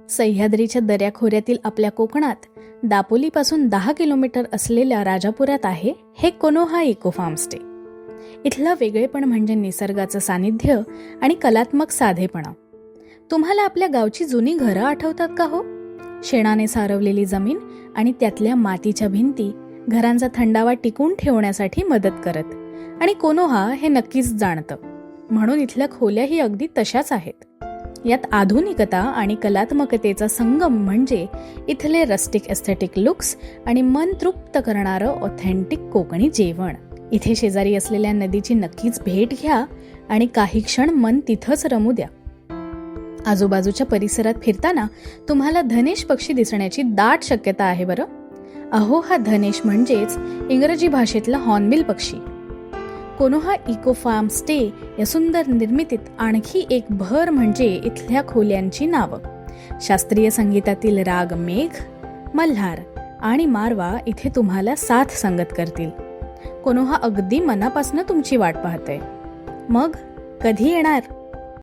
सह्याद्रीच्या दऱ्याखोऱ्यातील आपल्या कोकणात दापोलीपासून 10 किलोमीटर असलेल्या राजापुरात आहे हे कोनोहा इको फार्म स्टे. इथलं वेगळेपण म्हणजे निसर्गाचं सानिध्य आणि कलात्मक साधेपणा. तुम्हाला आपल्या गावची जुनी घरं आठवतात का हो? शेणाने सारवलेली जमीन आणि त्यातल्या मातीच्या भिंती घरांचा थंडावा टिकून ठेवण्यासाठी मदत करत. आणि कोनोहा हे नक्कीच जाणतं, म्हणून इथल्या खोल्याही अगदी तशाच आहेत. यात आधुनिकता आणि कलात्मकतेचा संगम म्हणजे इथले रस्टिक एस्थेटिक लुक्स आणि मन तृप्त करणारं ऑथेंटिक कोकणी जेवण. इथे शेजारी असलेल्या नदीची नक्कीच भेट घ्या आणि काही क्षण मन तिथंच रमू द्या. आजूबाजूच्या परिसरात फिरताना तुम्हाला धनेश पक्षी दिसण्याची दाट शक्यता आहे बरं. अहो, हा धनेश म्हणजेच इंग्रजी भाषेतला हॉर्नबिल पक्षी. कोनोहा इको फार्म स्टे या सुंदर निर्मितीत आणखी एक भर म्हणजे इथल्या खोल्यांची नावं. शास्त्रीय संगीतातील राग मेघ, मल्हार आणि मारवा इथे तुम्हाला साथ संगत करतील. कोनोहा अगदी मनापासून तुमची वाट पाहतंय. मग कधी येणार?